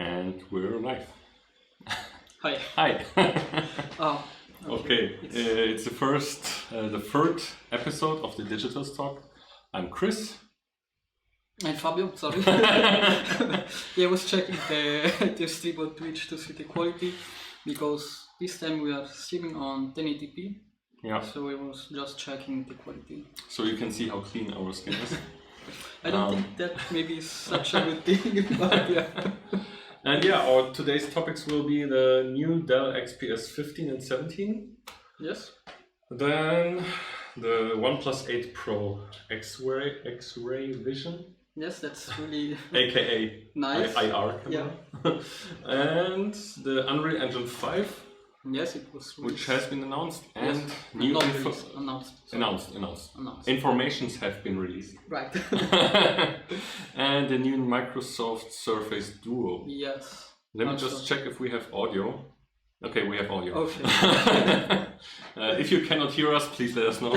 And we're live. Hi. Hi. Oh, okay. It's the third episode of the DIGITLZ Talk. I'm Chris. And Fabio, sorry. Yeah, I was checking the stream on Twitch to see the quality, because this time we are streaming on 1080p. Yeah. So I was just checking the quality. So you can see how clean our skin is. I don't think that maybe is such a good thing, but yeah. And yeah, our today's topics will be the new Dell XPS 15 and 17. Yes. Then the OnePlus 8 Pro X-ray vision. Yes, that's really AKA nice. IR camera. Yeah. And the Unreal Engine 5. Yes, it was released. Which has been announced, and yes. new Not released, announced. Announced. Informations have been released. Right. And the new Microsoft Surface Duo. Yes. Let me just check if we have audio. Okay, we have audio. Okay. If you cannot hear us, please let us know.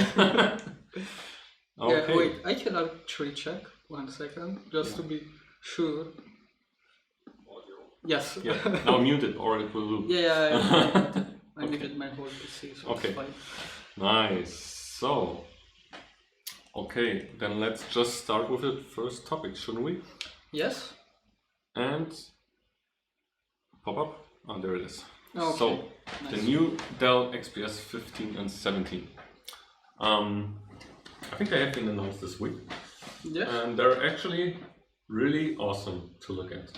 Okay. Yeah, wait, I can actually check 1 second, just to be sure. Yes. Yeah. Now mute it or it will loop. Yeah, I muted my whole PC, so okay. It's fine. Nice. So, okay, then let's just start with the first topic, shouldn't we? Yes. And pop up. Oh, there it is. Okay. So, nice. The new Dell XPS 15 and 17. I think they have been announced this week. Yes. And they're actually really awesome to look at.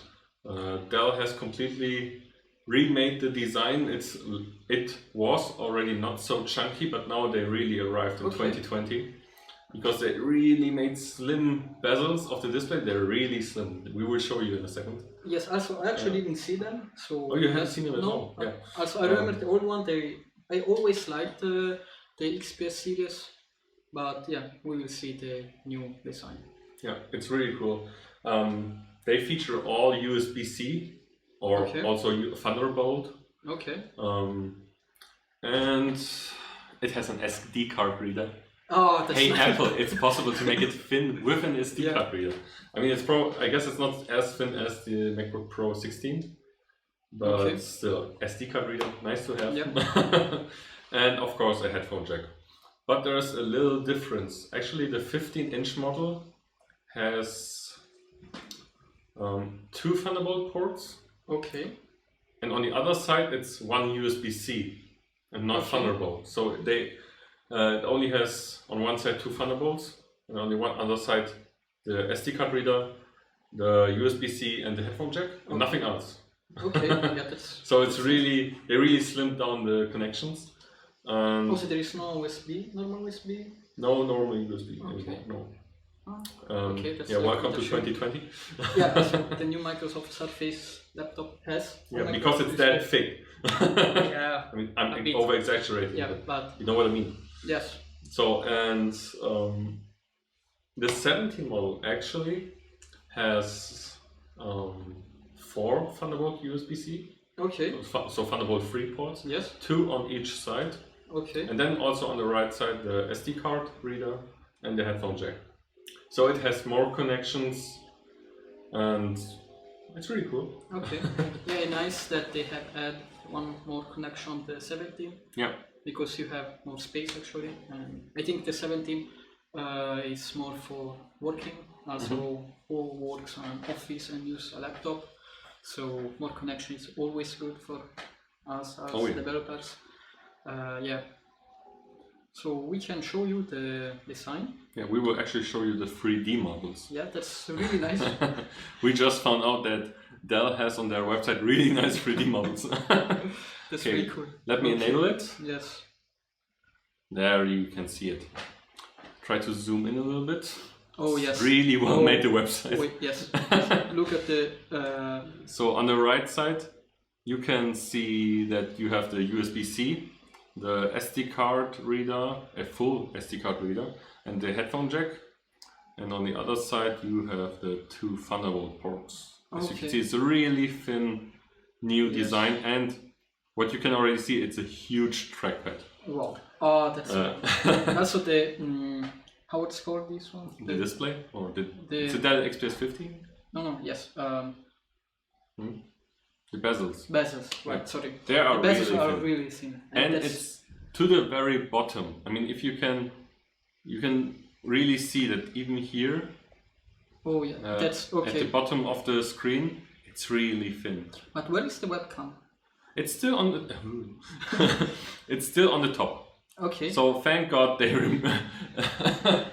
Dell has completely remade the design. It was already not so chunky, but now they really arrived in 2020 because they really made slim bezels of the display. They're really slim. We will show you in a second. Yes, also I actually didn't see them. So oh, you haven't seen them at all? Yeah. Also I remember the old one. I always liked the XPS series, but yeah, we will see the new design. Yeah, it's really cool. They feature all USB-C or also Thunderbolt. Okay. And it has an SD card reader. Oh, that's hey nice. Apple, it's possible to make it thin with an SD card reader. I mean, I guess it's not as thin as the MacBook Pro 16, but still, SD card reader, nice to have. Yeah. And of course, a headphone jack. But there's a little difference. Actually, the 15-inch model has 2 Thunderbolt ports. Okay. And on the other side, it's 1 USB-C and not Thunderbolt. So it only has on one side 2 Thunderbolts, and on the other side the SD card reader, the USB-C, and the headphone jack, and nothing else. Okay. Yeah, that's. So it's they really slimmed down the connections. Also, there is no USB, normal USB. No normal USB anymore. No. Okay, that's welcome to 2020. Yeah, so the new Microsoft Surface laptop has. Yeah, because it's that thick. Yeah. I mean, I'm over exaggerating. Yeah, but you know what I mean. Yes. So and the 17 model actually has 4 Thunderbolt USB-C. Okay. So Thunderbolt 3 ports. Yes. 2 on each side. Okay. And then also on the right side the SD card reader and the headphone jack. So it has more connections, and it's really cool. Okay. Yeah, nice that they have added one more connection on the 17. Yeah. Because you have more space actually, and I think the 17 is more for working. Also, who works on office and use a laptop, so more connection is always good for us as developers. Yeah. So we can show you the design. Yeah, we will actually show you the 3D models. Yeah, that's really nice. We just found out that Dell has on their website really nice 3D models. That's really cool. Let me enable it. Yes. There you can see it. Try to zoom in a little bit. Oh yes. Really well made the website. Wait, yes. Look at the. So on the right side, you can see that you have the USB-C, the SD card reader, a full SD card reader, and the headphone jack. And on the other side, you have the 2 Thunderbolt ports. As you can see, it's a really thin new design, and what you can already see, it's a huge trackpad. Wow. Oh, that's also the how it's called, this one? The display, or it's a Dell XPS 15? No, yes. The bezels. Bezels, right? Yeah. Sorry. They are the bezels really are thin. really thin, And that's- it's to the very bottom. I mean, if you can really see that even here. Oh yeah, that's okay. At the bottom of the screen, it's really thin. But where is the webcam? It's still on the. It's still on the top. Okay. So thank God they.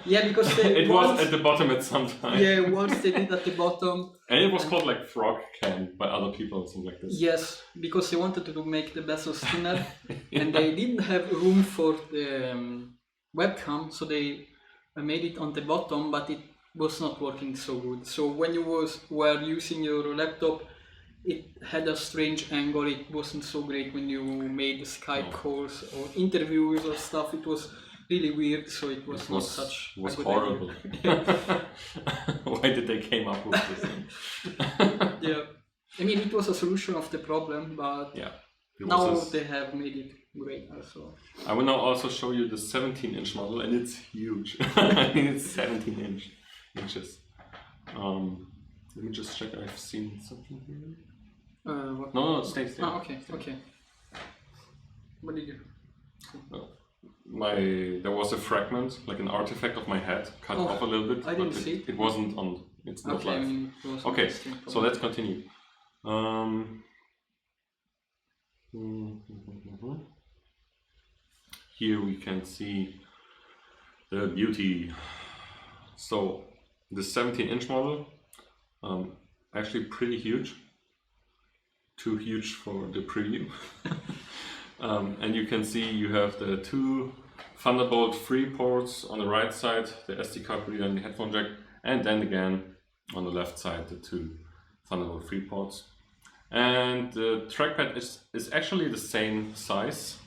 Yeah, because it was at the bottom at some time. Yeah, once they did at the bottom. And it was called like frog can by other people or something like this. Yes, because they wanted to make the bezels thinner, and they didn't have room for the webcam, so they made it on the bottom, but it was not working so good. So when you were using your laptop, it had a strange angle. It wasn't so great when you made the Skype calls or interviews or stuff. It was really weird. So it was not such. It was a good horrible. idea. Why did they came up with this thing? Yeah, I mean it was a solution of the problem, but Yeah. now they have made it great also. I will now also show you the 17-inch model, and it's huge. I mean, it's 17 inches. Let me just check. I've seen something here. What? No, stay. Ah, okay. What did you? There was a fragment, like an artifact of my head, cut off a little bit. I didn't see it. It wasn't on. It's not Okay, live. I mean, it was Okay, interesting, so let's continue. Here we can see the beauty. So the 17-inch model, actually pretty huge. Too huge for the preview. And you can see you have the two Thunderbolt 3 ports on the right side, the SD card reader and the headphone jack, and then again on the left side the two Thunderbolt 3 ports. And the trackpad is actually the same size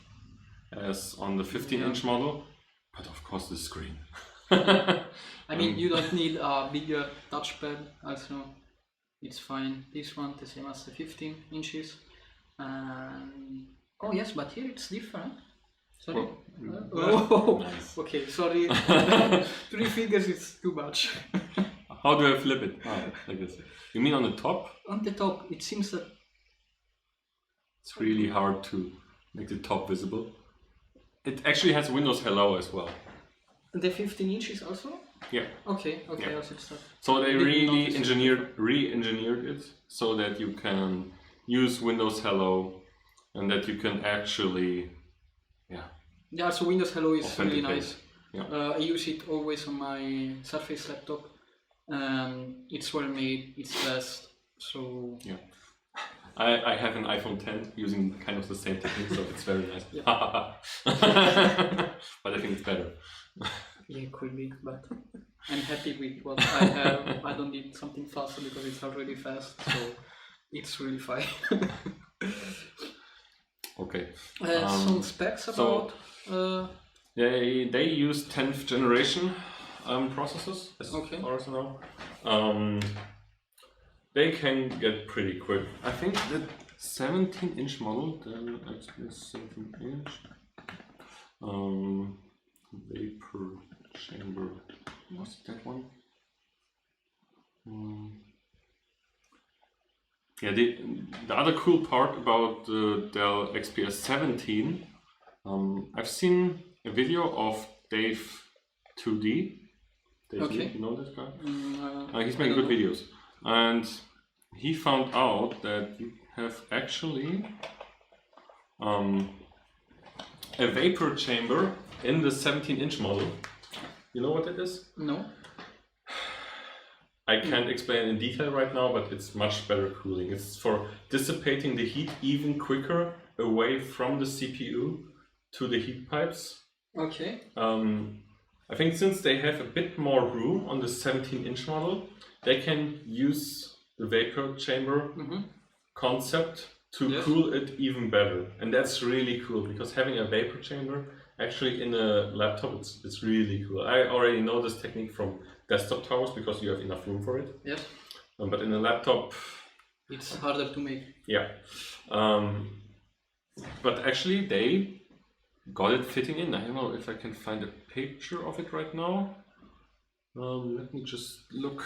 as on the 15-inch model, but of course the screen. I mean, you don't need a bigger touchpad, also it's fine. This one the same as the 15 inches. Oh yes, but here it's different. Sorry. Oh, nice. Okay, sorry. 3 fingers is too much. How do I flip it? Like this. You mean on the top? On the top, it seems that it's really hard to make the top visible. It actually has Windows Hello as well. the 15 inches also. Yeah. Okay. Yeah. Also it's that. So they Didn't really notice re-engineered it so that you can use Windows Hello and that you can actually, Yeah, so Windows Hello is really authenticate. nice. Yeah. I use it always on my Surface laptop. It's well made, it's fast, so... Yeah. I have an iPhone 10 using kind of the same technique, so it's very nice. But I think it's better. Yeah, it could be, but I'm happy with what I have. I don't need something faster because it's already fast, so it's really fine. Okay. Some specs about... They use 10th generation processors, as Okay. far as I know. They can get pretty quick. I think the 17-inch model, the XPS 17-inch, vapor chamber, was it that one? Yeah, the other cool part about the Dell XPS 17, I've seen a video of Dave 2D. Dave, Okay. you know this guy? He's I making don't good videos. And he found out that you have actually a vapor chamber in the 17-inch model. You know what that is? No. I can't explain in detail right now, but it's much better cooling. It's for dissipating the heat even quicker away from the CPU to the heat pipes. Okay. I think since they have a bit more room on the 17-inch model, they can use the vapor chamber concept to cool it even better. And that's really cool, because having a vapor chamber actually in a laptop, it's really cool. I already know this technique from desktop towers because you have enough room for it. Yes. But in a laptop, it's harder to make. Yeah. But actually they got it fitting in. I don't know if I can find a picture of it right now. Let me just look.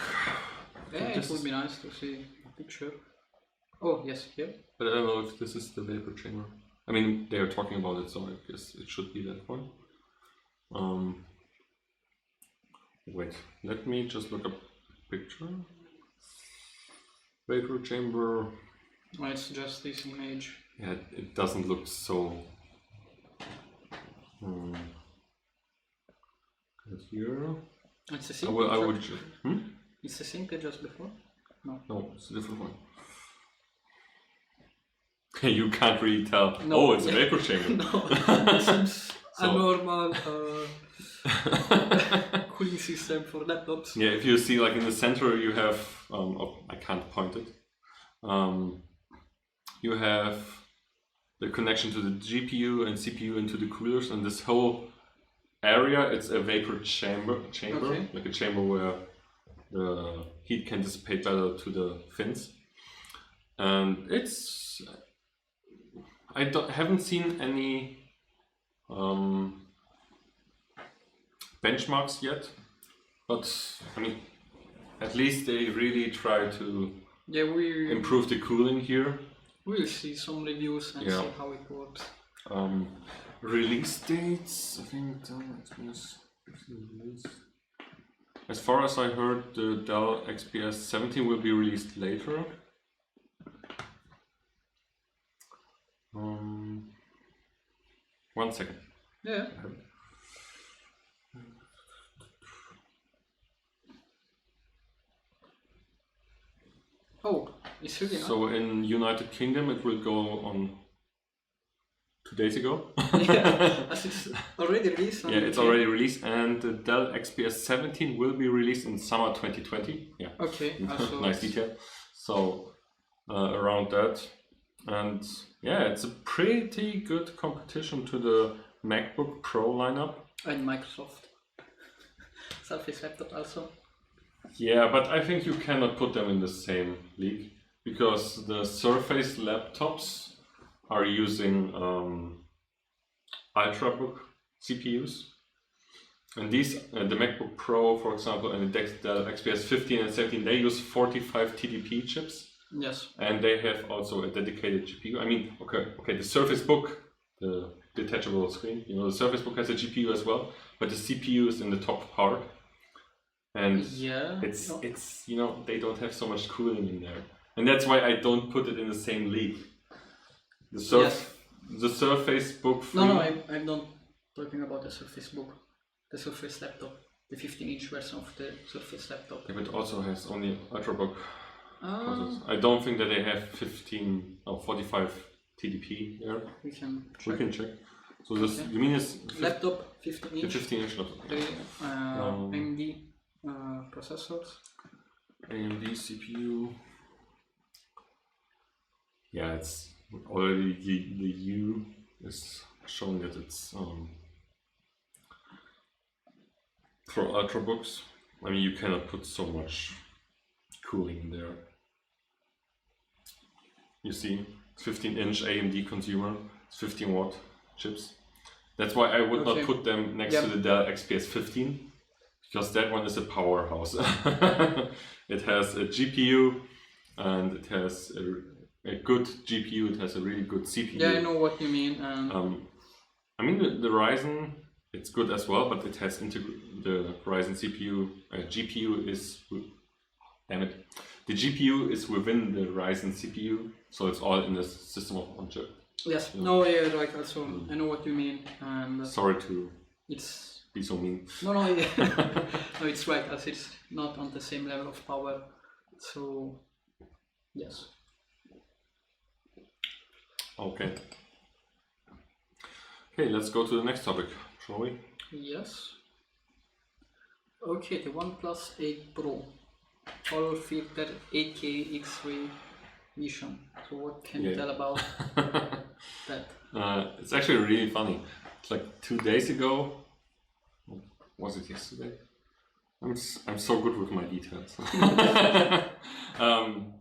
Yeah, it would be nice to see a picture. Oh yes, here. But I don't know if this is the vapor chamber. I mean, they are talking about it, so I guess it should be that one. Wait, let me just look up a picture. Vapor chamber. Oh, it's just this image. Yeah, it doesn't look so. Here. It's the same. I would. It's the same page as before. No, it's a different one. You can't really tell. No. Oh, it's a vapor chamber. No, it seems a normal cooling system for laptops. Yeah, if you see, like in the center, you have. I can't point it. You have the connection to the GPU and CPU and to the coolers, and this whole area, it's a vapor chamber, Okay. like a chamber where the heat can dissipate better to the fins. And it's, haven't seen any benchmarks yet, but I mean, at least they really try to improve the cooling here. We'll see some reviews and see how it works. Release dates, I think Dell XPS 15 release. As far as I heard, the Dell XPS 17 will be released later. One second. Yeah. Oh, it's really So in United Kingdom it will go on 2 days ago. Yeah, as it's already released. Yeah, it's already released, and the Dell XPS 17 will be released in summer 2020. Yeah. Okay. Nice detail. So around that, and yeah, it's a pretty good competition to the MacBook Pro lineup. And Microsoft Surface laptop also. Yeah, but I think you cannot put them in the same league because the Surface laptops are using Ultrabook CPUs, and these the MacBook Pro, for example, and the Dell XPS 15 and 17, they use 45 TDP chips. Yes. And they have also a dedicated GPU. I mean, okay, the Surface Book, the detachable screen, you know, the Surface Book has a GPU as well, but the CPU is in the top part. And it's you know, they don't have so much cooling in there, and that's why I don't put it in the same league. The Surface Book. No, I'm not talking about the Surface Book, the Surface laptop, the 15-inch version of the Surface laptop. Yeah, but it also has only Ultrabook. I don't think that they have 45 TDP there. We can check. So this, you mean is laptop 15-inch? The 15-inch laptop. AMD processors. AMD CPU. Yeah, it's already the U is showing that it's for Ultrabooks. I mean, you cannot put so much cooling in there. You see, 15-inch AMD consumer, it's 15 watt chips. That's why I would not put them next to the Dell XPS 15, because that one is a powerhouse. It has a GPU and it has a good GPU, it has a really good CPU. Yeah, I know what you mean. I mean, the Ryzen, it's good as well, but it has the Ryzen CPU, GPU is, damn it, the GPU is within the Ryzen CPU, so it's all in the system of one chip. Yes, no, yeah, right, also, I know what you mean. And sorry to it's be so mean. No, no, yeah. No, it's right, as it's not on the same level of power, so yes. Okay. Okay, let's go to the next topic, shall we? Yes. Okay, the OnePlus 8 Pro, color filter 8K X-ray vision. So what can you tell about that? It's actually really funny. It's like 2 days ago. Was it yesterday? I'm so good with my details.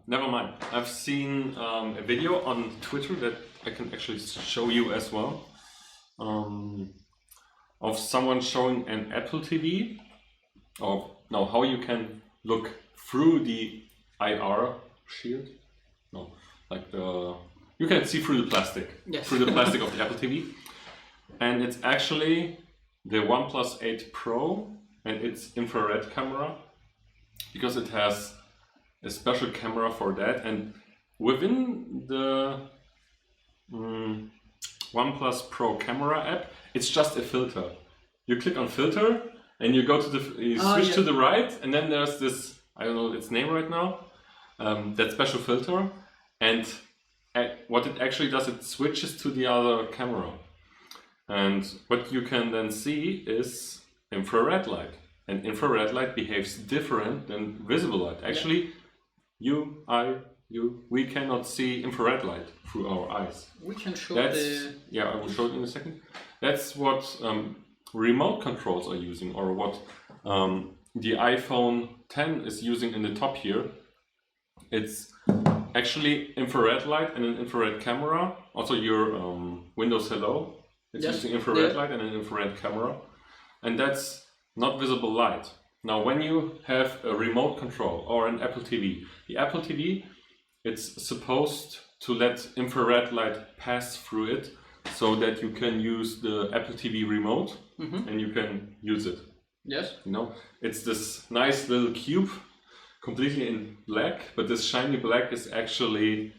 Never mind. I've seen a video on Twitter that I can actually show you as well, of someone showing an Apple TV, or no, how you can look through the IR shield, like the you can see through the plastic, Yes. through the plastic of the Apple TV, and it's actually the OnePlus 8 Pro and its infrared camera, because it has a special camera for that, and within the OnePlus Pro camera app, it's just a filter. You click on filter and you go to you switch to the right, and then there's this, I don't know its name right now, that special filter, and what it actually does, it switches to the other camera, and what you can then see is infrared light, and infrared light behaves different than visible light. Actually, we cannot see infrared light through our eyes. We can show Yeah, I will show it in a second. That's what remote controls are using, or what the iPhone 10 is using in the top here. It's actually infrared light and an infrared camera. Also your Windows Hello, it's using infrared light and an infrared camera. And that's not visible light. Now when you have a remote control or an Apple TV, the Apple TV, it's supposed to let infrared light pass through it, so that you can use the Apple TV remote and you can use it. Yes. You know, it's this nice little cube, completely in black, but this shiny black is actually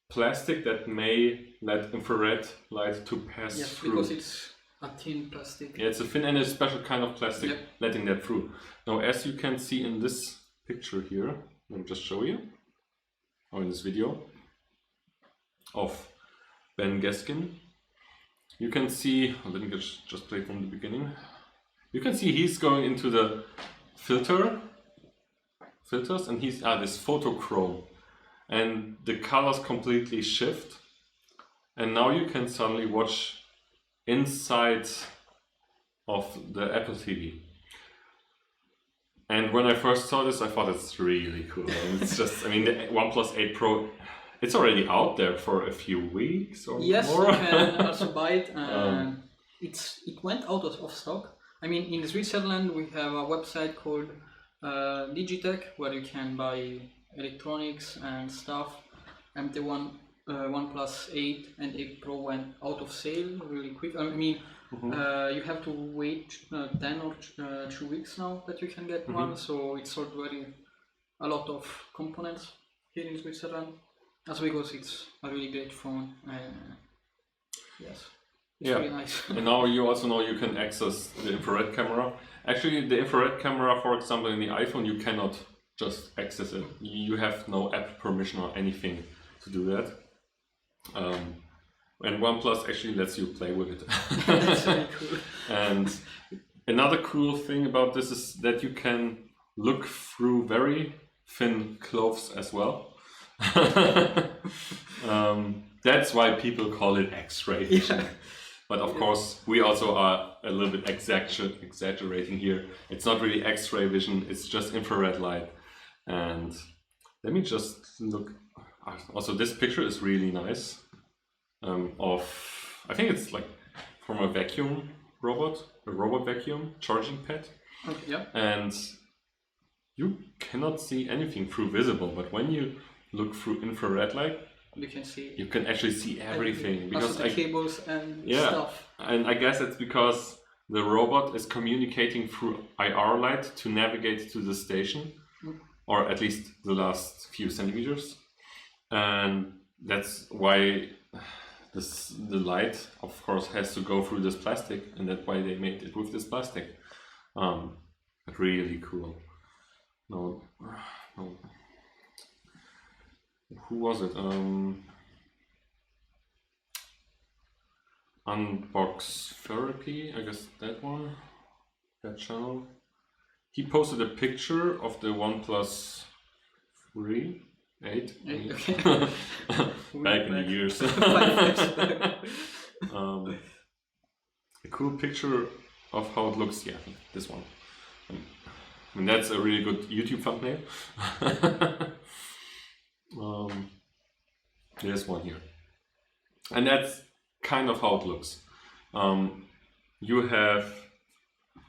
plastic that may let infrared light to pass through. Because it's a thin plastic. Yeah, it's a thin and a special kind of plastic letting that through. Now, as you can see in this picture here, let me just show you, or in this video of Ben Gaskin, you can see, let me just play from the beginning. You can see he's going into the filters, and he's this Photochrome, and the colors completely shift, and now you can suddenly watch inside of the Apple TV. And when I first saw this, I thought it's really cool. And it's just, I mean, the OnePlus 8 Pro, it's already out there for a few weeks or more. Yes, you can also buy it. It went out of stock. I mean, in Switzerland, we have a website called DigiTech, where you can buy electronics and stuff. And the OnePlus 8 and 8 Pro went out of sale really quick. I mean, you have to wait 10 or 2 weeks now that you can get one. So it's sold a lot of components here in Switzerland. Also because it's a really great phone. Yes. It's really nice. And now you also know you can access the infrared camera. Actually, the infrared camera, for example, in the iPhone, you cannot just access it. You have no app permission or anything to do that. And OnePlus actually lets you play with it. That's very cool. And another cool thing about this is that you can look through very thin clothes as well. That's why people call it X-ray vision. But of course, we also are a little bit exaggerating here. It's not really X-ray vision, it's just infrared light. And let me just look. Also, this picture is really nice. I think it's like from a vacuum robot, a robot vacuum charging pad. Okay, yeah. And you cannot see anything through visible, but when you look through infrared light, you can actually see everything. Because the cables and stuff. And I guess it's because the robot is communicating through IR light to navigate to the station, or at least the last few centimeters. And that's why the light, of course, has to go through this plastic, and that's why they made it with this plastic. Really cool. No. Who was it? Unbox Therapy, I guess that one, that channel. He posted a picture of the OnePlus 8. Okay. Back in the years. A cool picture of how it looks. Yeah, this one. I mean, that's a really good YouTube thumbnail. There's one here, and that's kind of how it looks. You have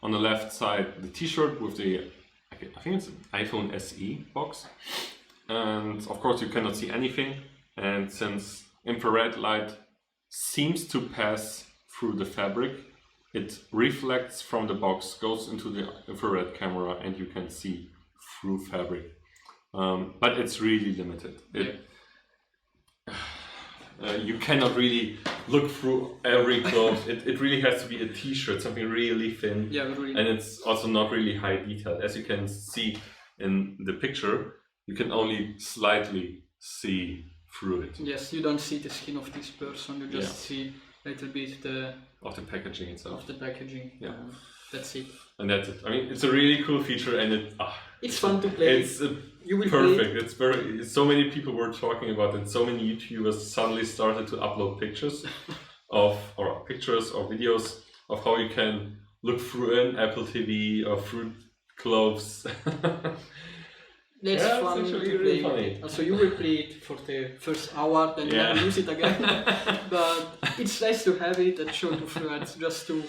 on the left side the t-shirt with the, I think it's an iPhone SE box, and of course you cannot see anything. and since infrared light seems to pass through the fabric, it reflects from the box, goes into the infrared camera, and you can see through fabric. But it's really limited. You cannot really look through every clothes. It really has to be a t-shirt, something really thin. Yeah, really. And it's also not really high detailed. As you can see in the picture, you can only slightly see through it. Yes, you don't see the skin of this person, you just see a little bit of the packaging itself. Of the packaging. Yeah. That's it. And that's it. I mean, it's a really cool feature, and it's fun to play. It's perfect. It's so many people were talking about it. So many YouTubers suddenly started to upload pictures or videos of how you can look through an Apple TV or through clothes. That's fun to play. Really funny. Also, you will play it for the first hour, then never use it again. But it's nice to have it and show to friends, just to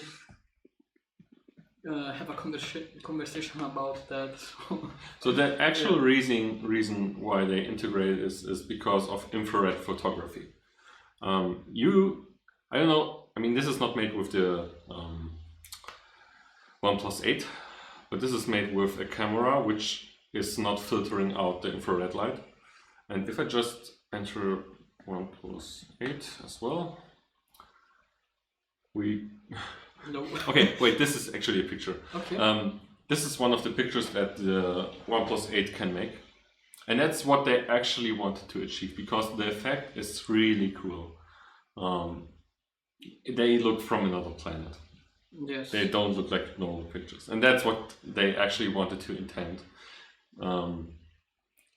have a conversation about that. So the actual reason why they integrate is because of infrared photography. I don't know. I mean, this is not made with the OnePlus 8, but this is made with a camera which is not filtering out the infrared light. And if I just enter OnePlus 8 as well, No. Okay, wait, this is actually a picture. Okay. This is one of the pictures that the OnePlus 8 can make. And that's what they actually wanted to achieve, because the effect is really cool. They look from another planet. Yes. They don't look like normal pictures. And that's what they actually wanted to intend.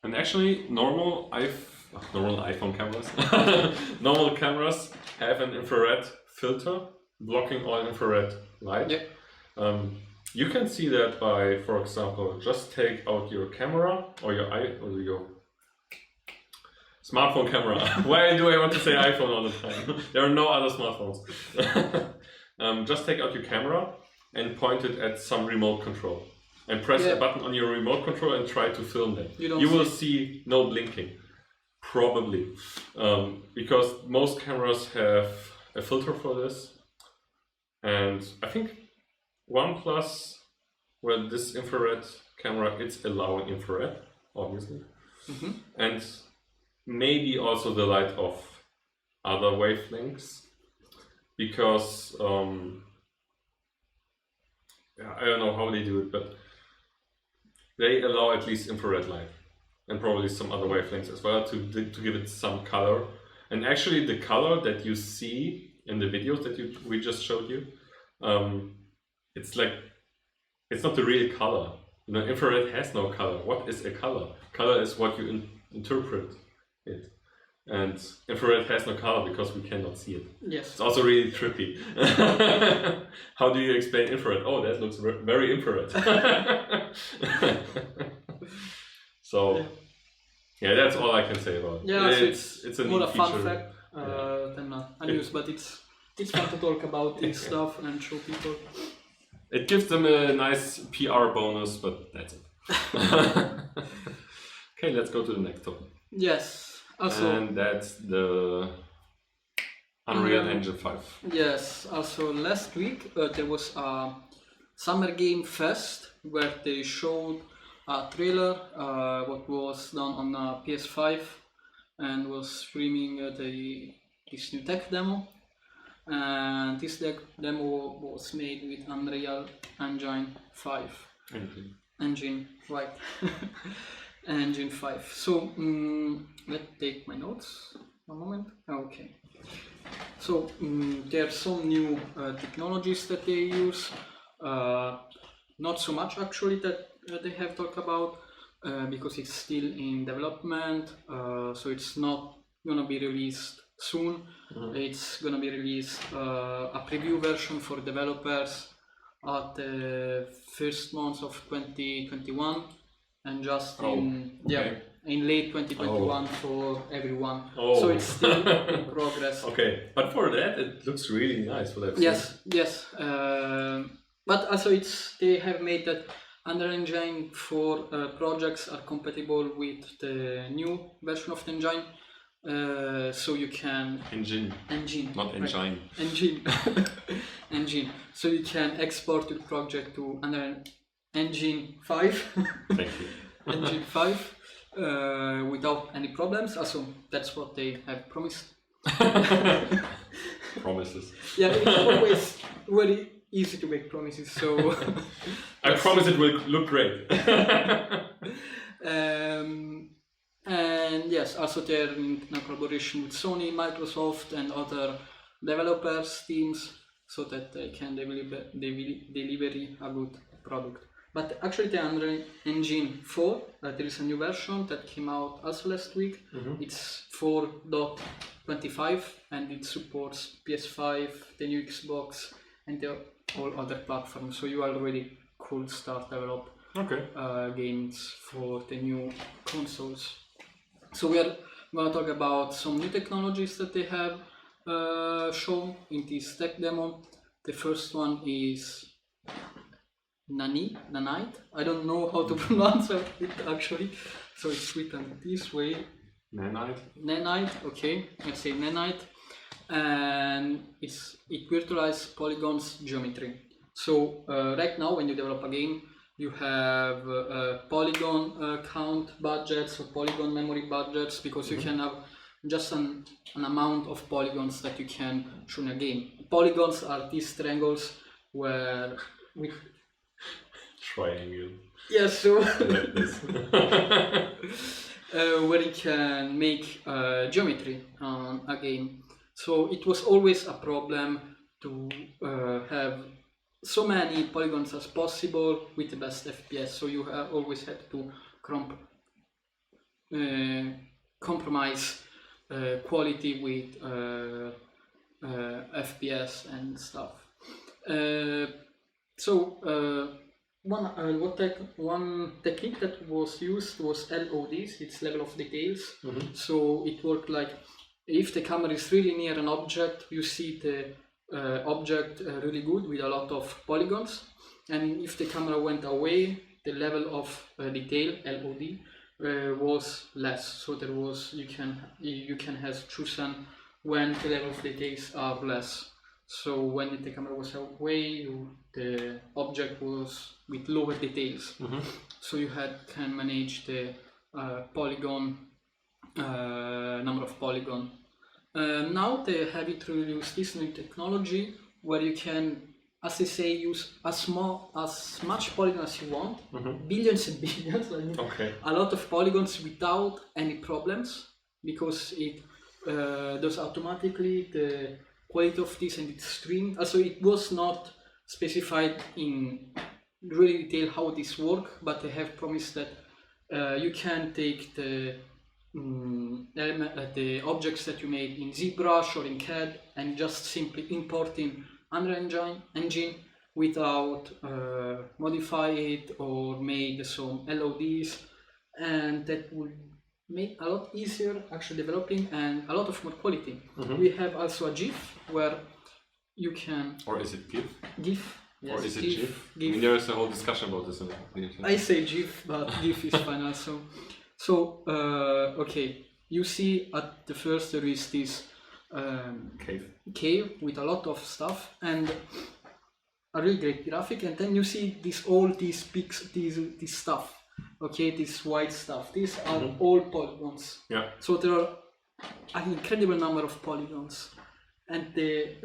And actually, normal iPhone cameras, normal cameras have an infrared filter blocking all infrared light. Yeah. You can see that by, for example, just take out your camera or your smartphone camera. Why do I want to say iPhone all the time? There are no other smartphones. Just take out your camera and point it at some remote control. And press a button on your remote control and try to film them. You will see no blinking, probably. Because most cameras have a filter for this. And I think OnePlus, well, this infrared camera, it's allowing infrared, obviously. Mm-hmm. And maybe also the light of other wavelengths. Because, I don't know how they do it, but they allow at least infrared light and probably some other wavelengths as well to give it some color. And actually the color that you see in the videos that we just showed you, it's not the real color. You know, infrared has no color. What is a color? Color is what you interpret it. And infrared has no color because we cannot see it. Yes. It's also really trippy. How do you explain infrared? Oh, that looks very infrared. So, yeah, that's all I can say about it. Yeah, it's a more neat a fun feature. fact than a news, but it's fun to talk about this stuff and show people. It gives them a nice PR bonus, but that's it. Okay, let's go to the next topic. Yes. Also, and that's the Unreal Engine 5. Yes, also last week there was a Summer Game Fest where they showed a trailer what was done on PS5 and was streaming this new tech demo. And this demo was made with Unreal Engine 5. Engine, right. Engine 5. So, let's take my notes. One moment. Okay. So, there are some new technologies that they use. Not so much actually that they have talked about because it's still in development. So it's not gonna be released soon. It's gonna be released a preview version for developers at the first month of 2021. And just in late 2021 for everyone. So it's still in progress. Okay, but for that it looks really nice. Yes. But also they have made that Unreal Engine 4 projects are compatible with the new version of the engine. So you can Engine, not right. engine. Engine. So you can export your project to Unreal Engine 5. Thank you. Engine 5 without any problems. Also, that's what they have promised. Promises. Yeah, it's always very easy to make promises. So I promise it will look great. And yes, also they're in collaboration with Sony, Microsoft, and other developers, teams, so that they can deliver a good product. But actually, the Unreal Engine 4, there is a new version that came out also last week. It's 4.25 and it supports PS5, the new Xbox, and all other platforms. So you already could start develop games for the new consoles. So we are going to talk about some new technologies that they have shown in this tech demo. The first one is nanite. I don't know how to pronounce it actually, so it's written this way. Nanite, okay, let's say nanite, and it virtualizes polygons geometry. So right now, when you develop a game, you have polygon count budgets or polygon memory budgets, because you can have just an amount of polygons that you can show in a game. Polygons are these triangles where we triangle. Yes, so Like this. where you can make geometry on a game. So it was always a problem to have so many polygons as possible with the best FPS. So you always had to compromise quality with FPS and stuff. One technique that was used was LODs, it's level of details. So it worked like if the camera is really near an object, you see the object really good with a lot of polygons, and if the camera went away, the level of detail LOD was less. So there was you can have chosen when the level of details are less. So when the camera was away, the object was with lower details. So you can manage the polygon number of polygon. Now they have introduced this new technology where you can, as they say, use as much polygon as you want, billions and billions, a lot of polygons without any problems, because it does automatically the quality of this and its stream. Also, it was not specified in really detail how this works, but they have promised that you can take the objects that you made in ZBrush or in CAD and just simply import in Unreal Engine without modify it or made some LODs, and that would make a lot easier actually developing and a lot of more quality. We have also a GIF where you can... Or is it GIF? GIF. Yes, or is it GIF? I mean, there is a whole discussion about this. I say GIF, but GIF is fine also. So, okay, you see at the first there is this cave with a lot of stuff and a really great graphic, and then you see all these peaks, this stuff, okay, this white stuff. These are all polygons. Yeah. So there are an incredible number of polygons, and the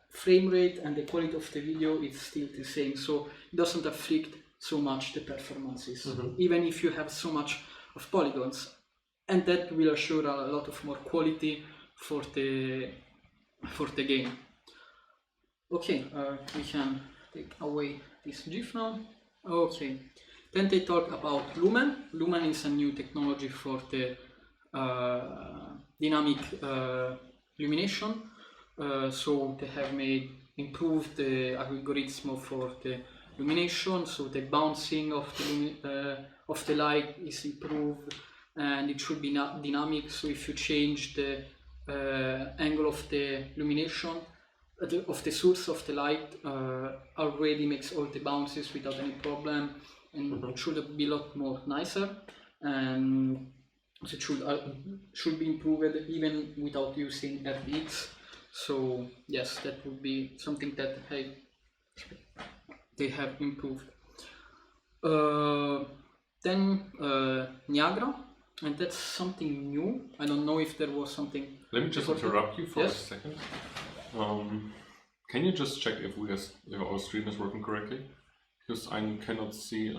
frame rate and the quality of the video is still the same, so it doesn't affect so much the performances, even if you have so much of polygons, and that will assure a lot of more quality for the game. Okay, we can take away this GIF now. Okay, then they talk about Lumen. Lumen is a new technology for the dynamic illumination. So they have improved the algorithm for the illumination, so the bouncing of the light is improved, and it should be not dynamic. So if you change the angle of the illumination of the source of the light, already makes all the bounces without any problem, and it should be a lot more nicer. And So it should be improved even without using RTX. So yes, that would be something that they have improved. Then Niagara, and that's something new. I don't know if there was something. Let me just interrupt you for Yes? a second. Can you just check if our stream is working correctly? Because I cannot see.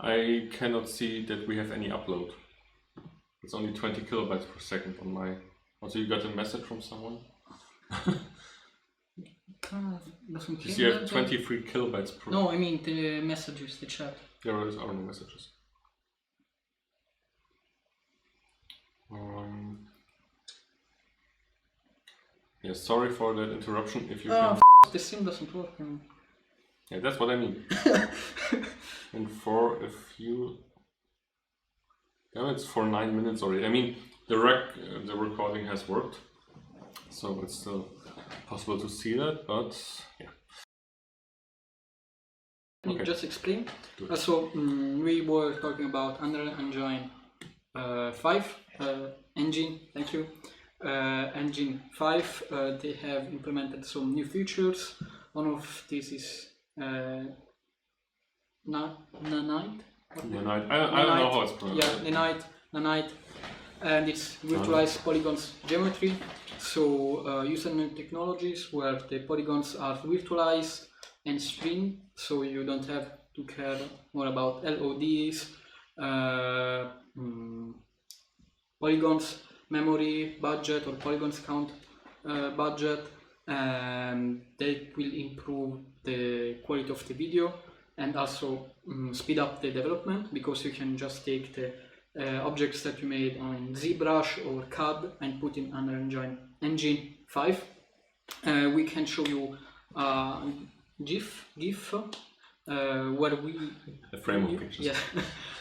I cannot see that we have any upload. It's only 20 kilobytes per second on my. Also, you got a message from someone? Because you have 23 kilobytes per. No, I mean the messages, the chat. There are no messages. Yeah, sorry for that interruption. If you can. The sim doesn't work. Yeah, that's what I mean. And for a few. Yeah, it's for 9 minutes already. I mean, the recording has worked, so it's still possible to see that. But yeah. Okay. Just explain. So we were talking about Unreal Engine 5 engine. Thank you. Engine 5. They have implemented some new features. One of these is Nanite. Nanite. I don't know how it's pronounced. Yeah, Nanite, and it's virtualized polygons geometry. So using new technologies where the polygons are virtualized and streamed, so you don't have to care more about LODs, polygons, memory budget, or polygons count budget, and that will improve the quality of the video and also speed up the development, because you can just take the objects that you made on ZBrush or CAD and put in Unreal Engine 5. We can show you GIF where a frame of pictures. Yeah,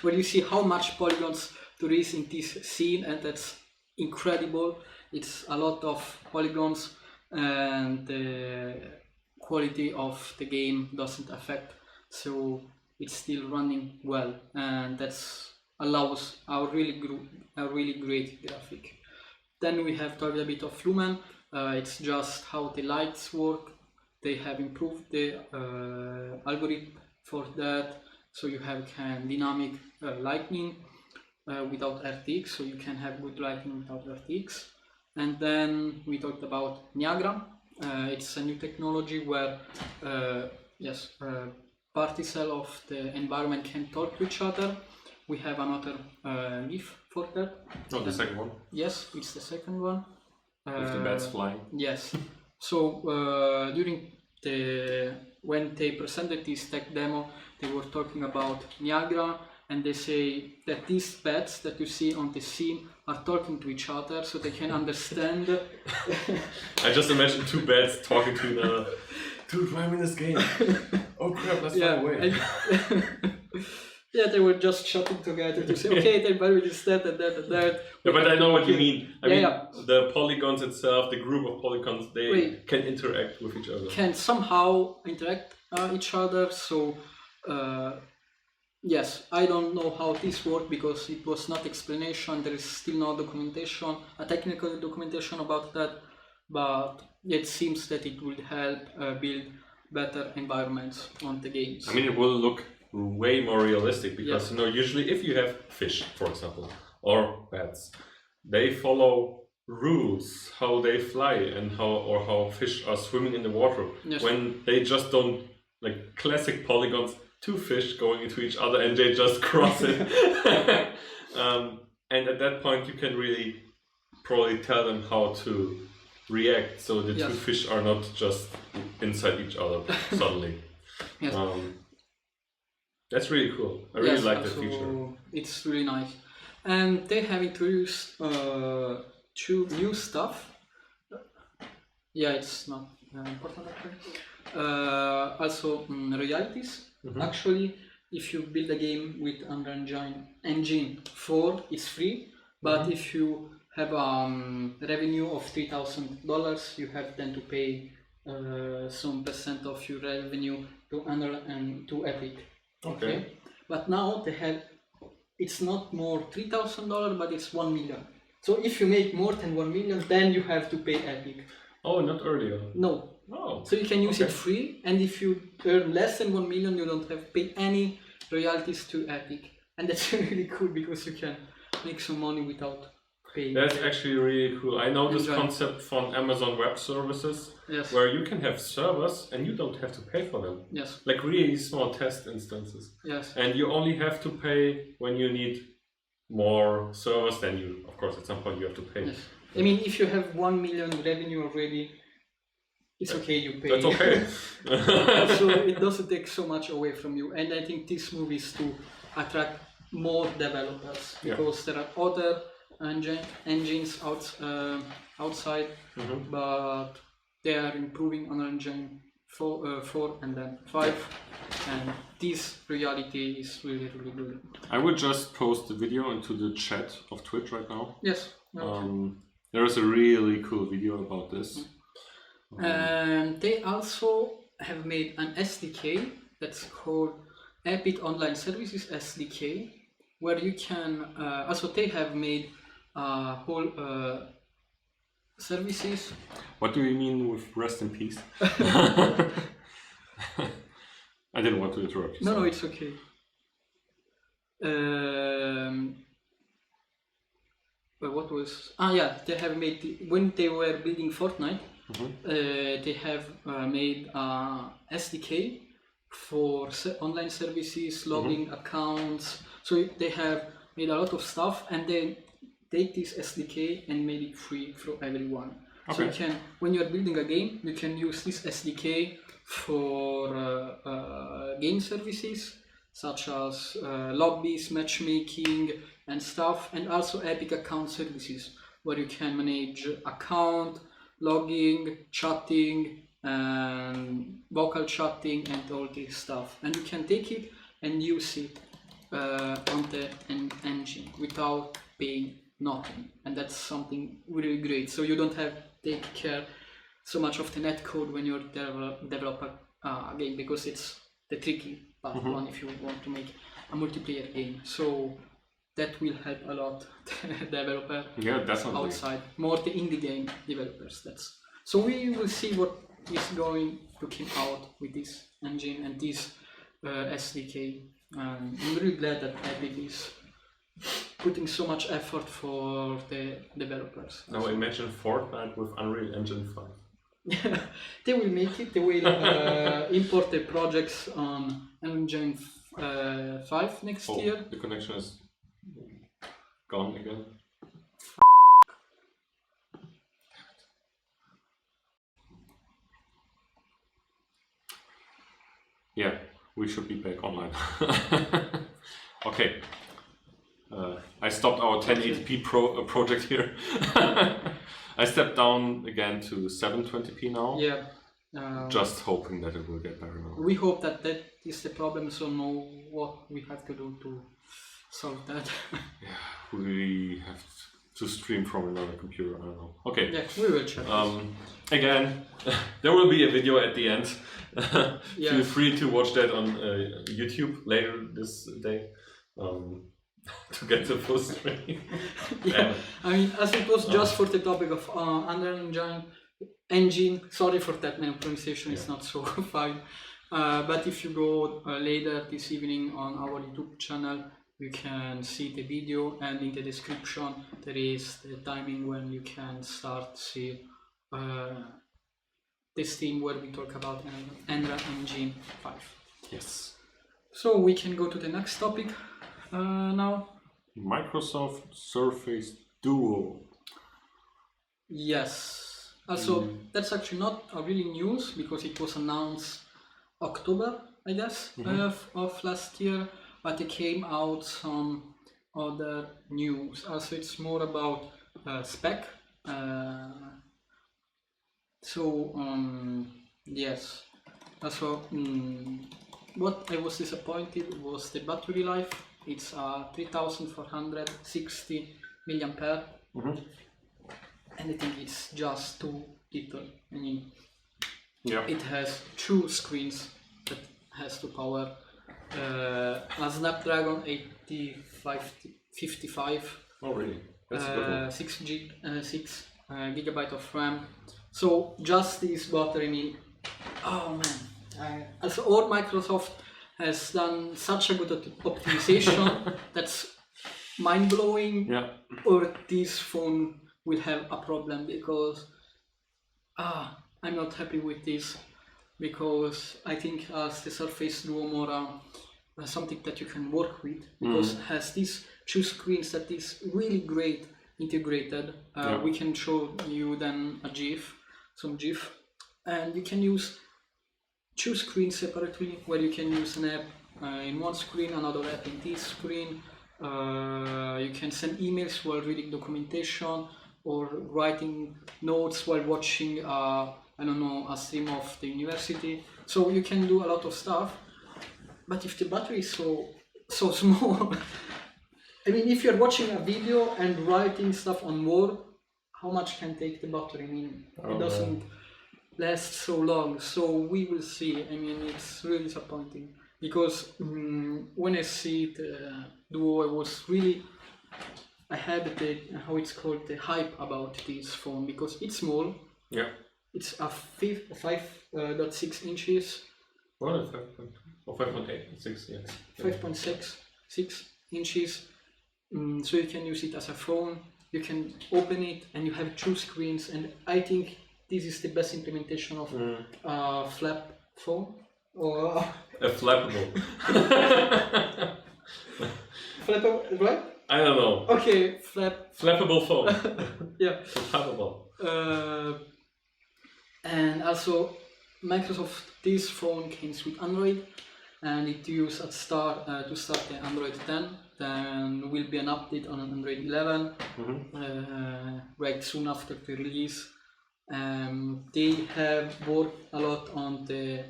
where you see how much polygons there is in this scene, and that's incredible. It's a lot of polygons, and the quality of the game doesn't affect, so it's still running well, and that's allows a really great graphic. Then we have talked a bit of Lumen. It's just how the lights work. They have improved the algorithm for that, so you have dynamic lighting without RTX, so you can have good lighting without RTX. And then we talked about Niagara. It's a new technology where particles of the environment can talk to each other. We have another GIF for that. Oh, the second one? Yes, it's the second one. With the bats flying. Yes. So when they presented this tech demo, they were talking about Niagara, and they say that these bats that you see on the scene are talking to each other, so they can understand. I just imagine two bats talking to each other. Dude, why am I in this game? Oh crap, let's fly away. Yeah, they were just shouting together to say, okay, the environment is that and that and that. Yeah, but I know what you mean. I mean, the polygons itself, the group of polygons, they can interact with each other. Can somehow interact each other, so yes, I don't know how this worked because it was not explanation, there is still no documentation, a technical documentation about that, but it seems that it will help build better environments on the games. I mean, it will look way more realistic because you know, usually if you have fish, for example, or bats, they follow rules how they fly and how fish are swimming in the water. Yes. When they just don't, like classic polygons, two fish going into each other and they just cross it. And at that point you can really probably tell them how to react, so the two fish are not just inside each other suddenly. Yes. That's really cool. I really like that feature. It's really nice. And they have introduced two new stuff. Yeah, it's not important actually. Also royalties. Mm-hmm. Actually, if you build a game with Unreal Engine 4, it's free. But if you have revenue of $3,000, you have then to pay some percent of your revenue to Unreal and to Epic. Okay. But now they have, it's not more $3,000, but it's 1 million. So if you make more than 1 million, then you have to pay Epic. Oh, not earlier. No. Oh. So you can use it free, and if you earn less than 1 million, you don't have to pay any royalties to Epic. And that's really cool because you can make some money without paying. That's actually really cool. I know this concept from Amazon Web Services, where you can have servers and you don't have to pay for them. Yes. Like really small test instances. Yes. And you only have to pay when you need more servers, then you, of course, at some point you have to pay. Yes. I mean, if you have 1 million revenue already, it's okay, you pay. That's okay. So it doesn't take so much away from you. And I think this move is to attract more developers because there are other engines outside, but they are improving on engine 4 and then 5. And this reality is really, really good. I would just post the video into the chat of Twitch right now. Yes. There is a really cool video about this. They also have made an SDK that's called Epic Online Services SDK, where you can, also they have made whole services. What do you mean with rest in peace? I didn't want to interrupt you. No, it's okay. But what was... they have made... when they were building Fortnite, they have made SDK for online services, logging accounts. So they have made a lot of stuff, and they take this SDK and made it free for everyone. So you can, when you are building a game, you can use this SDK for game services such as lobbies, matchmaking and stuff, and also Epic account services where you can manage account, logging, chatting, and vocal chatting and all this stuff. And you can take it and use it on the engine without paying nothing, and that's something really great. So you don't have to take care so much of the netcode when you're develop a game, because it's the tricky part one if you want to make a multiplayer game. So that will help a lot the developer outside, more the indie game developers. So we will see what is going to come out with this engine and this SDK. I'm really glad that Epic is putting so much effort for the developers. Now imagine Fortnite with Unreal Engine 5. They will make it. They will import the projects on Engine 5 next year. The connection is gone again. Yeah, we should be back online. Okay. I stopped our 1080p project here. I stepped down again to 720p now. Yeah. Just hoping that it will get better now. We hope that is the problem, so know what we have to do to solve that. Yeah, we have to stream from another computer, I don't know. Okay. Yeah, we will check. Again, there will be a video at the end. Feel free to watch that on YouTube later this day. To get the full stream. I mean, as it was just for the topic of Unreal Engine, sorry for that, my pronunciation is not so fine. But if you go later this evening on our YouTube channel, you can see the video, and in the description there is the timing when you can start to see the stream where we talk about Unreal Engine 5. Yes. So we can go to the next topic. Now, Microsoft Surface Duo. Yes. Also, that's actually not a really news because it was announced October, I guess, of last year, but it came out some other news. Also, it's more about spec. Yes. Also, what I was disappointed was the battery life. It's 3460 milliampere, and I think it's just too little. I mean, it has 2 screens that has to power, a Snapdragon 8555. Oh, really? That's a good one. 6 gigabyte of RAM. So just this battery, I mean, oh man. Also, all Microsoft has done such a good optimization that's mind blowing. Yeah. Or this phone will have a problem because I'm not happy with this, because I think as the Surface Duo more something that you can work with, because it has these two screens that is really great integrated. We can show you then a some GIF, and you can use two screens separately, where you can use an app in one screen, another app in this screen. You can send emails while reading documentation, or writing notes while watching I don't know, a stream of the university. So you can do a lot of stuff. But if the battery is so small, I mean, if you're watching a video and writing stuff on Word, how much can take the battery? I mean, it doesn't last so long. So we will see. I mean, it's really disappointing, because when I see the Duo, I had how it's called, the hype about this phone, because it's small. Yeah. It's a 5.6 inches. Well, 5.2 or 5.8, 6, yes. 5.6 inches. So you can use it as a phone. You can open it, and you have two screens. And I think this is the best implementation of flap phone. Or a flappable. Flappable, right? I don't know. Okay, flappable phone. Yeah. Flappable. And also, Microsoft, this phone comes with Android, and it used to start the Android 10. Then will be an update on Android 11, right soon after the release. They have worked a lot on the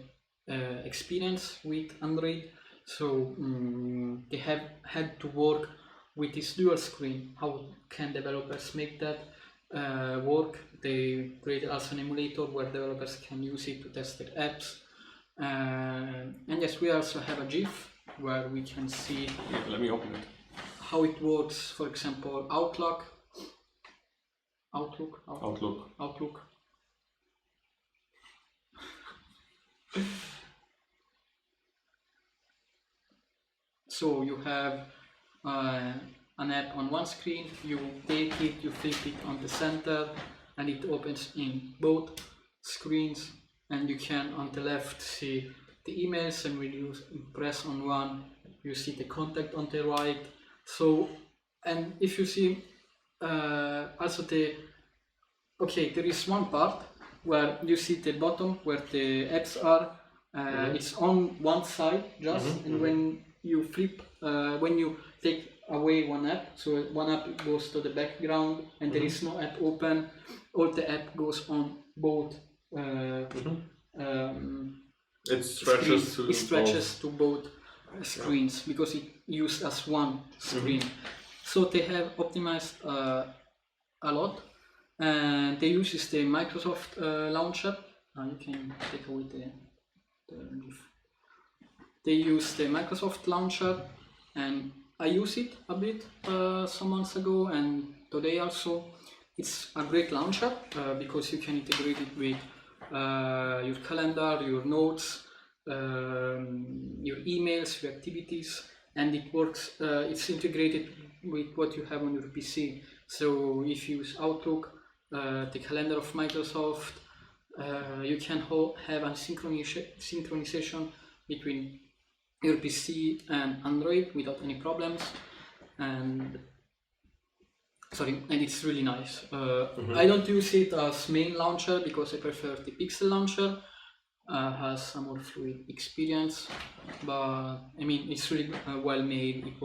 experience with Android, so they have had to work with this dual screen. How can developers make that work? They created also an emulator where developers can use it to test their apps. And yes, we also have a GIF where we can see let me open it. How it works. For example, Outlook. So you have an app on one screen, you take it, you flip it on the center, and it opens in both screens. And you can on the left see the emails, and when you press on one, you see the contact on the right. So, and if you see also there is one part where you see the bottom where the apps are. It's on one side just, and when you flip, when you take away one app, so one app goes to the background, and there is no app open, all the app goes on both. It stretches to both screens, because it used as one screen. So they have optimized a lot, and they use the Microsoft launcher. You can take away the they use the Microsoft launcher, and I use it a bit some months ago, and today also. It's a great launcher because you can integrate it with your calendar, your notes, your emails, your activities, and it works. It's integrated with what you have on your PC. So if you use Outlook, the calendar of Microsoft, you can have a synchronization between your PC and Android without any problems, and it's really nice. I don't use it as main launcher because I prefer the Pixel launcher. Has a more fluid experience, but I mean, it's really well made. It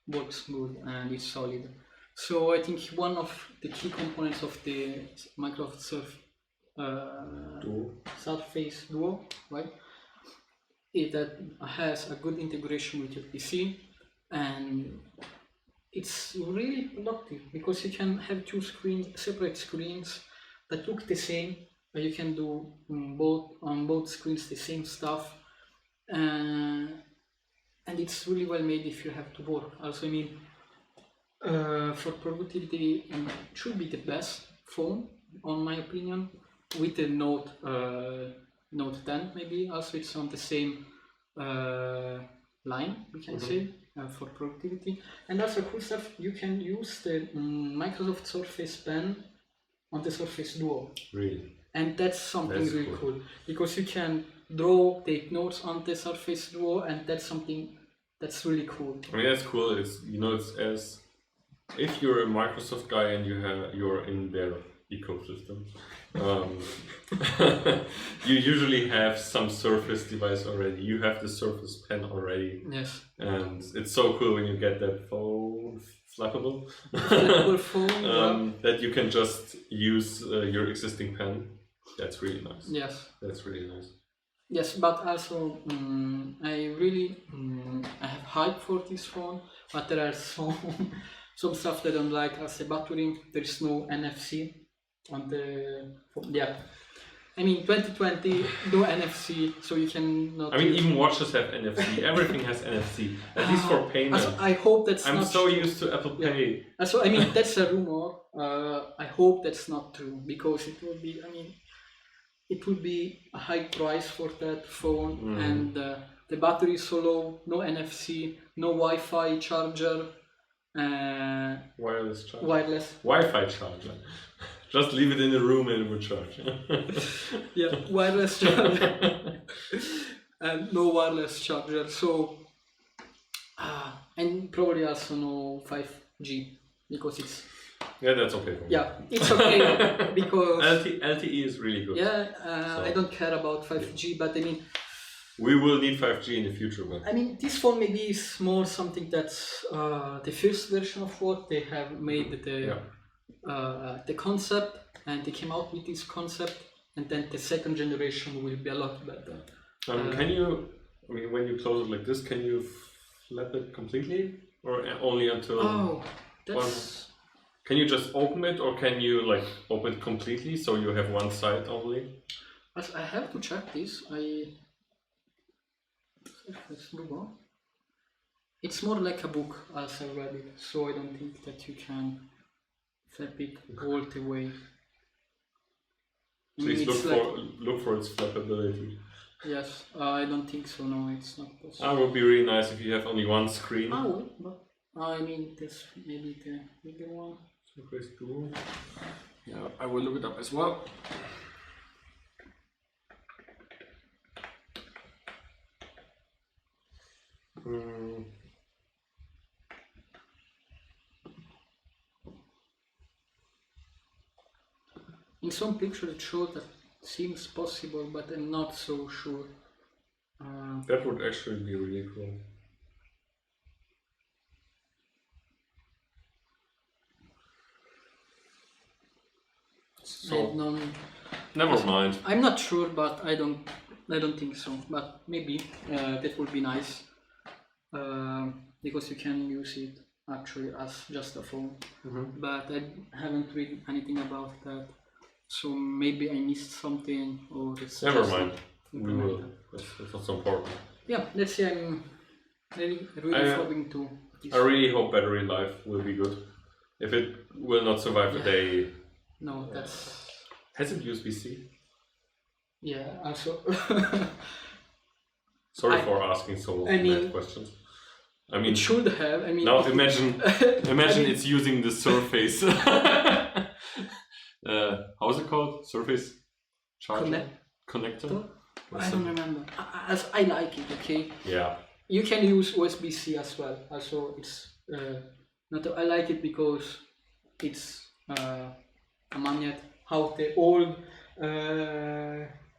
works good and it's solid. So I think one of the key components of the Microsoft Surface Duo, right, is that it has a good integration with your PC, and it's really productive because you can have two separate screens that look the same. You can do on both screens the same stuff. and it's really well made if you have to work. Also, I mean, for productivity, it should be the best phone, on my opinion, with the Note 10 maybe. Also, it's on the same line, we can say, for productivity. And also cool stuff, you can use the Microsoft Surface Pen on the Surface Duo. Really? And that's something really cool, because you can draw, take notes on the Surface Duo, and that's something that's really cool. I mean, that's cool. It's, you know, it's as if you're a Microsoft guy and you're in their ecosystem. You usually have some Surface device already. You have the Surface Pen already. Yes. And it's so cool when you get that phone flappable phone, that you can just use your existing pen. That's really nice. Yes. That's really nice. Yes, but also I really I have hype for this phone, but there are some stuff that I don't like. As a battery, there is no NFC on the phone. Yeah. I mean, 2020, no NFC, so you can not. I mean, even watches have NFC. Everything has NFC, at least for payment. Also, I hope that's I'm not so true. used to Apple Pay. Also, I mean, that's a rumor. I hope that's not true, because it would be. I mean, it would be a high price for that phone, and the battery is so low. No NFC, no Wi-Fi charger. Wireless charger. Wireless. Wi-Fi charger. Just leave it in the room and it will charge. Yeah, wireless charger. And no wireless charger. So, and probably also no 5G, because it's. Yeah, that's okay for me. Yeah, it's okay because LTE is really good. Yeah, I don't care about 5G, but I mean. We will need 5G in the future, but. I mean, this phone maybe is more something that's the first version of what they have made the concept, and they came out with this concept, and then the second generation will be a lot better. Can you, I mean, when you close it like this, can you flap it completely, or only until? Oh, that's. Can you just open it, or can you like open it completely so you have one side only? I have to check this. Let's move on. It's more like a book as I read it, so I don't think that you can flap it all the way. Please look for its flappability. Yes, I don't think so. No, it's not possible. It would be really nice if you have only one screen. Oh, but I mean, this maybe the bigger one. Surface Duo. Yeah, I will look it up as well. In some pictures it shows that seems possible, but I'm not so sure. That would actually be really cool. So never mind. I'm not sure, but I don't think so. But maybe that would be nice, because you can use it actually as just a phone. But I haven't read anything about that, so maybe I missed something, or it's never mind. We will. That's not so important. Yeah, let's see. I'm really looking to. I really hope battery life will be good. If it will not survive the day. No, that's. Has it USB-C? Yeah, also. Sorry for asking so many questions. I mean, it should have. I mean, now imagine it's using the Surface. How's it called? Surface charger connector. I don't remember. As I like it, okay. Yeah. You can use USB-C as well. Also, it's not. I like it because it's a magnet. How the old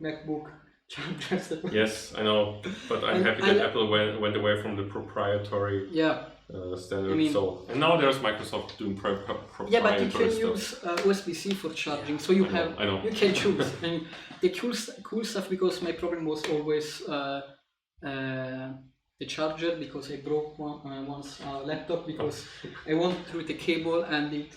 MacBook chargers. Yes, I know, but I'm happy that Apple went away from the proprietary standard. I mean, and now there's Microsoft doing proprietary. Yeah, but you can use USB-C for charging, so you you can choose. And the cool stuff, because my problem was always the charger, because I broke once a laptop because I went through the cable and it.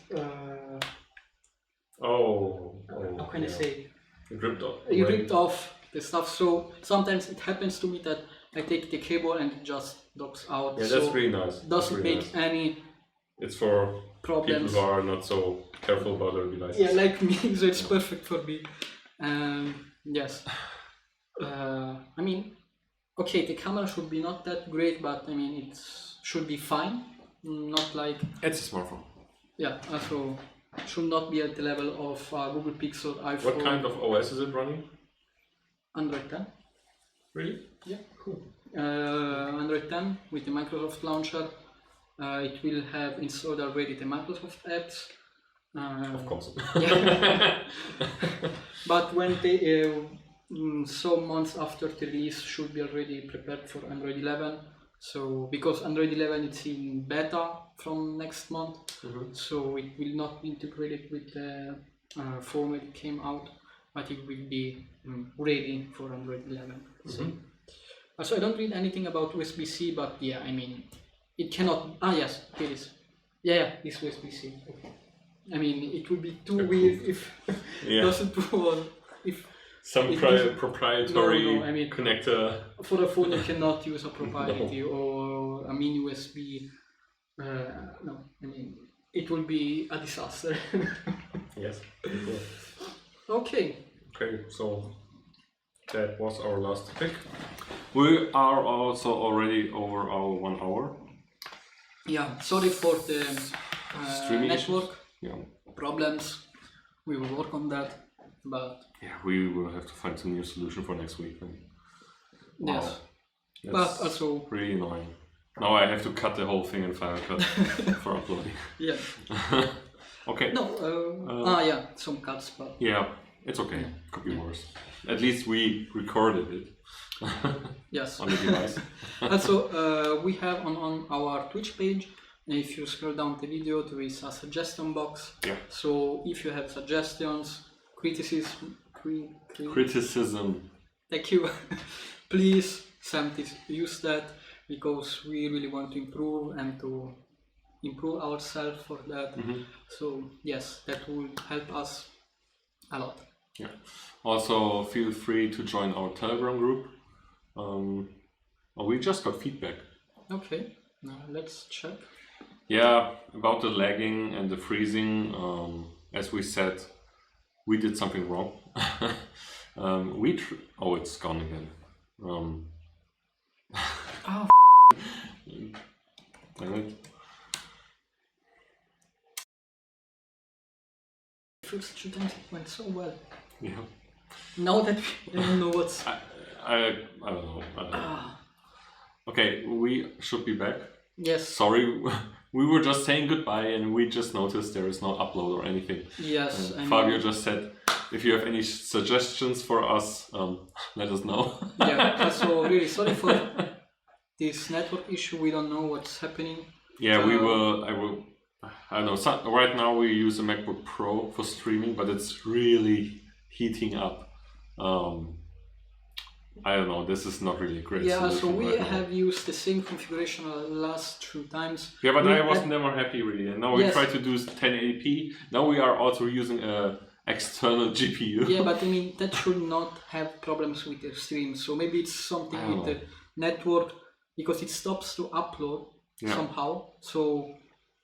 How can I say? It ripped off. You ripped off the stuff. So sometimes it happens to me that I take the cable and it just docks out. Yeah, so that's really nice. Doesn't really make nice. any It's for problems. people who are not so careful about their devices. Yeah, like me, so it's perfect for me. Yes. I mean, okay, the camera should be not that great, but I mean, it should be fine. Not like... It's a smartphone. Yeah, also should not be at the level of Google Pixel, iPhone. What kind of OS is it running? Android 10. Really? Yeah. Cool. Android 10 with the Microsoft launcher. It will have installed already the Microsoft apps. Of course. Yeah. But when they, some months after the release, should be already prepared for Android 11. So because Android 11 is in beta from next month, so it will not be integrated with the phone when it came out, but it will be ready for Android 11. So I don't read anything about USB-C, but yeah, I mean, it cannot. Ah yes, here it is. Yeah, this USB-C. Okay. I mean, it would be too weird if it doesn't work. If some proprietary I mean, connector. For a phone, you cannot use a proprietary or a mini USB. No, I mean, it will be a disaster. Yes. Okay. Okay, so that was our last topic. We are also already over our 1 hour. Yeah, sorry for the Streaming network problems. We will work on that, but yeah, we will have to find some new solution for next week. And wow, yes, but also really annoying. Now I have to cut the whole thing in Final Cut for uploading. Yeah. Okay. No. Yeah, some cuts, but yeah, it's okay. Could be worse. At least we recorded it. Yes. On the device. Also, we have on our Twitch page. If you scroll down the video, there is a suggestion box. Yeah. So if you have suggestions, criticism. Thank you. Please use that, because we really want to improve and to improve ourselves for that. So yes, that will help us a lot. Yeah. Also, feel free to join our Telegram group. We just got feedback. Okay. Now let's check. Yeah, about the lagging and the freezing. As we said, we did something wrong. Oh, it's gone again. Oh. Damn it. First student went so well. Yeah. Now that we don't know what's... I don't know. Okay, we should be back. Yes. Sorry, we were just saying goodbye and we just noticed there is no upload or anything. Yes. Fabio just said, if you have any suggestions for us, let us know. Yeah, so really sorry for this network issue. We don't know what's happening. Yeah, I don't know. Right now we use a MacBook Pro for streaming, but it's really heating up. I don't know, this is not really a great solution. So we have used the same configuration last 2 times. Yeah, but I was never happy really. And now we try to do 1080p. Now we are also using a external GPU. Yeah, but I mean, that should not have problems with the stream. So maybe it's something with the network, because it stops to upload somehow. So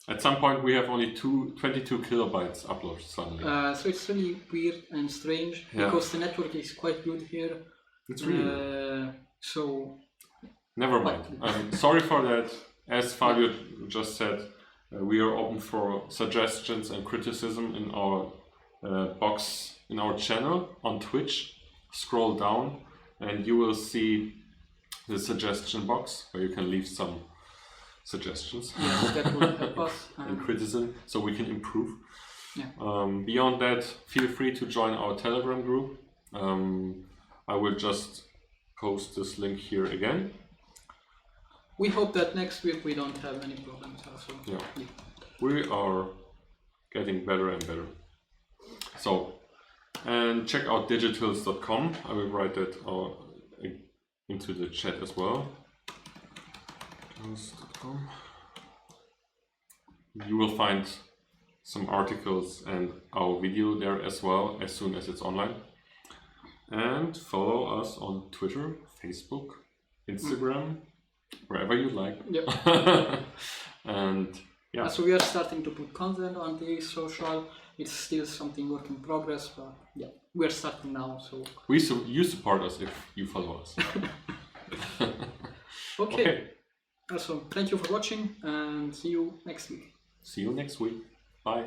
at some point we have only 22 kilobytes upload suddenly. So it's really weird and strange, because the network is quite good here. It's really so never mind. Sorry for that. As Fabio just said, we are open for suggestions and criticism in our box in our channel on Twitch. Scroll down and you will see the suggestion box where you can leave some suggestions. Yes, that will help us. And criticism, so we can improve. Yeah. Beyond that, feel free to join our Telegram group. I will just post this link here again. We hope that next week we don't have any problems also. Yeah. We are getting better and better. So, and check out DIGITLZ.com. I will write that into the chat as well. You will find some articles and our video there as well as soon as it's online. And follow us on Twitter, Facebook, Instagram, wherever you like. Yeah. And yeah. So we are starting to put content on the social. It's still something work in progress, but yeah, we are starting now. So you support us if you follow us. okay. So thank you for watching and see you next week. See you next week. Bye.